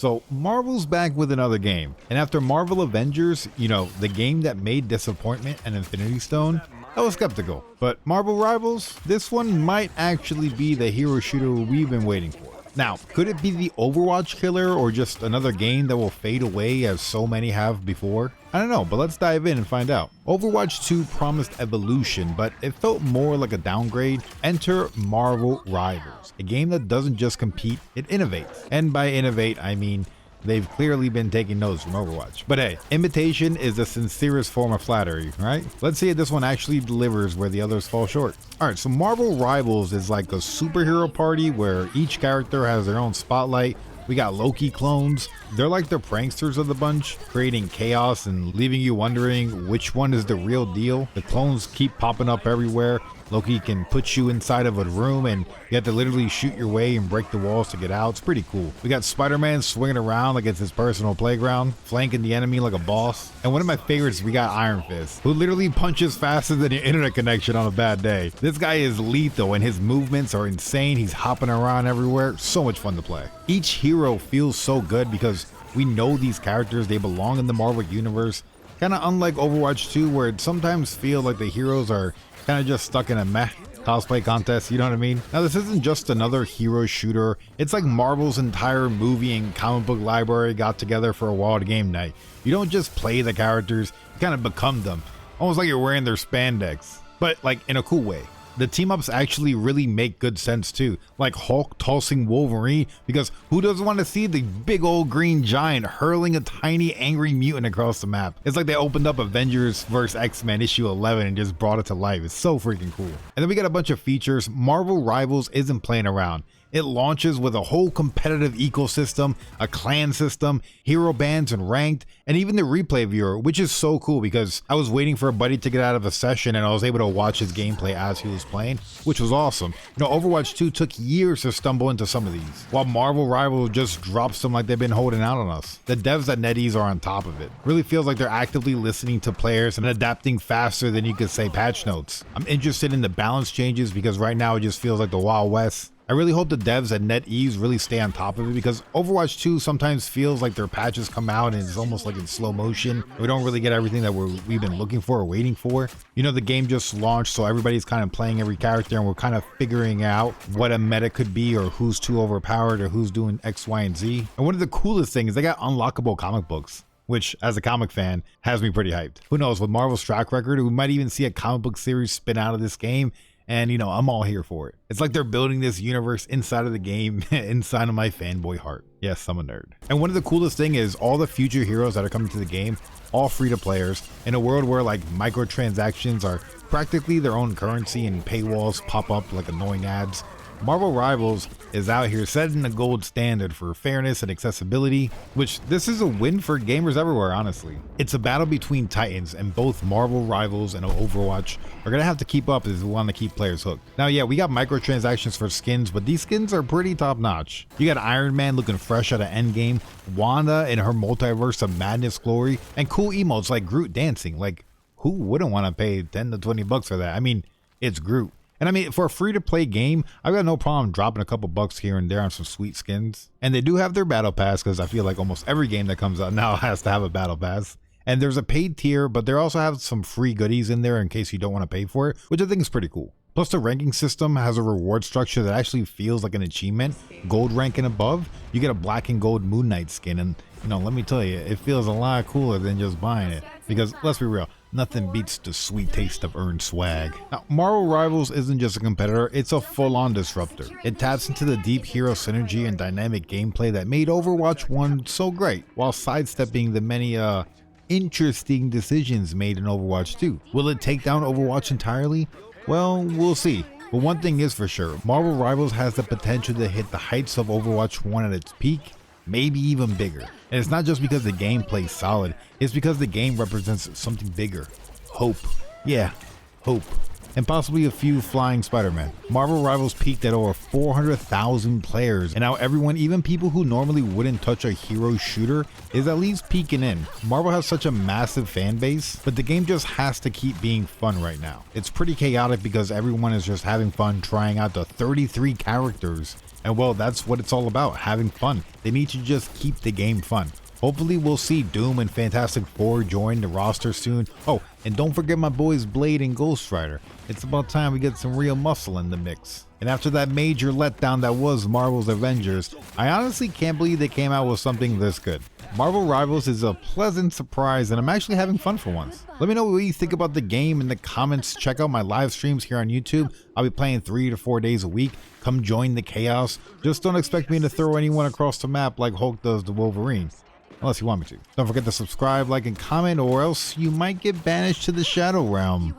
So Marvel's back with another game, and after Marvel Avengers, the game that made Disappointment and Infinity Stone, I was skeptical. But Marvel Rivals, this one might actually be the hero shooter we've been waiting for. Now, could it be the Overwatch killer or just another game that will fade away as so many have before? I don't know, but let's dive in and find out. Overwatch 2 promised evolution, but it felt more like a downgrade. Enter Marvel Rivals, a game that doesn't just compete, it innovates. And by innovate, I mean they've clearly been taking notes from Overwatch. But hey, imitation is the sincerest form of flattery, right? Let's see if this one actually delivers where the others fall short. Alright, so Marvel Rivals is like a superhero party where each character has their own spotlight. We got Loki clones. They're like the pranksters of the bunch, creating chaos and leaving you wondering which one is the real deal. The clones keep popping up everywhere. Loki can put you inside of a room and you have to literally shoot your way and break the walls to get out. It's pretty cool. We got Spider-Man swinging around like it's his personal playground, flanking the enemy like a boss. And one of my favorites, we got Iron Fist, who literally punches faster than your internet connection on a bad day. This guy is lethal and his movements are insane. He's hopping around everywhere. So much fun to play. Each hero feels so good because we know these characters, they belong in the Marvel universe. Kind of unlike Overwatch 2, where it sometimes feels like the heroes are kind of just stuck in a meh cosplay contest, you know what I mean? Now this isn't just another hero shooter, it's like Marvel's entire movie and comic book library got together for a wild game night. You don't just play the characters, you kind of become them, almost like you're wearing their spandex, but like in a cool way. The team ups actually really make good sense too, like Hulk tossing Wolverine, because who doesn't want to see the big old green giant hurling a tiny angry mutant across the map? It's like they opened up Avengers vs X-Men issue 11 and just brought it to life. It's so freaking cool. And then we got a bunch of features. Marvel Rivals isn't playing around. It launches with a whole competitive ecosystem, a clan system, hero bands and ranked, and even the replay viewer, which is so cool because I was waiting for a buddy to get out of a session and I was able to watch his gameplay as he was playing, which was awesome. Overwatch 2 took years to stumble into some of these, while Marvel Rivals just drops them like they've been holding out on us. The devs at NetEase are on top of it. Really feels like they're actively listening to players and adapting faster than you could say patch notes. I'm interested in the balance changes because right now it just feels like the Wild West. I really hope the devs at NetEase really stay on top of it because Overwatch 2 sometimes feels like their patches come out and it's almost like in slow motion. We don't really get everything that we've been looking for or waiting for. The game just launched, so everybody's kind of playing every character and we're kind of figuring out what a meta could be or who's too overpowered or who's doing X, Y, and Z. And one of the coolest things is they got unlockable comic books, which as a comic fan has me pretty hyped. Who knows, with Marvel's track record, we might even see a comic book series spin out of this game. And I'm all here for it. It's like they're building this universe inside of the game, inside of my fanboy heart. Yes, I'm a nerd. And one of the coolest thing is all the future heroes that are coming to the game, all free to players, in a world where like microtransactions are practically their own currency and paywalls pop up like annoying ads. Marvel Rivals is out here setting the gold standard for fairness and accessibility, which this is a win for gamers everywhere, honestly. It's a battle between titans, and both Marvel Rivals and Overwatch are gonna have to keep up if we want to keep players hooked. Now yeah, we got microtransactions for skins, but these skins are pretty top notch. You got Iron Man looking fresh out of Endgame, Wanda in her multiverse of madness glory, and cool emotes like Groot dancing. Like, who wouldn't want to pay 10 to 20 bucks for that? I mean, it's Groot. And I mean, for a free-to-play game, I've got no problem dropping a couple bucks here and there on some sweet skins. And they do have their battle pass, because I feel like almost every game that comes out now has to have a battle pass. And there's a paid tier, but they also have some free goodies in there in case you don't want to pay for it, which I think is pretty cool. Plus the ranking system has a reward structure that actually feels like an achievement. Gold rank and above, you get a black and gold Moon Knight skin. And let me tell you, it feels a lot cooler than just buying it. Because let's be real, nothing beats the sweet taste of earned swag. Now, Marvel Rivals isn't just a competitor, it's a full-on disruptor. It taps into the deep hero synergy and dynamic gameplay that made Overwatch 1 so great, while sidestepping the many interesting decisions made in Overwatch 2. Will it take down Overwatch entirely? Well, we'll see. But one thing is for sure, Marvel Rivals has the potential to hit the heights of Overwatch 1 at its peak, maybe even bigger. And it's not just because the game plays solid, it's because the game represents something bigger. Hope. Yeah, hope. and possibly a few flying Spider-Man. Marvel Rivals peaked at over 400,000 players, and now everyone, even people who normally wouldn't touch a hero shooter, is at least peeking in. Marvel has such a massive fan base, but the game just has to keep being fun right now. It's pretty chaotic because everyone is just having fun trying out the 33 characters, and well, that's what it's all about, having fun. They need to just keep the game fun. Hopefully we'll see Doom and Fantastic Four join the roster soon. Oh, and don't forget my boys Blade and Ghost Rider. It's about time we get some real muscle in the mix. And after that major letdown that was Marvel's Avengers, I honestly can't believe they came out with something this good. Marvel Rivals is a pleasant surprise, and I'm actually having fun for once. Let me know what you think about the game in the comments. Check out my live streams here on YouTube. I'll be playing 3 to 4 days a week. Come join the chaos. Just don't expect me to throw anyone across the map like Hulk does to Wolverine. Unless you want me to. Don't forget to subscribe, like, and comment, or else you might get banished to the Shadow Realm.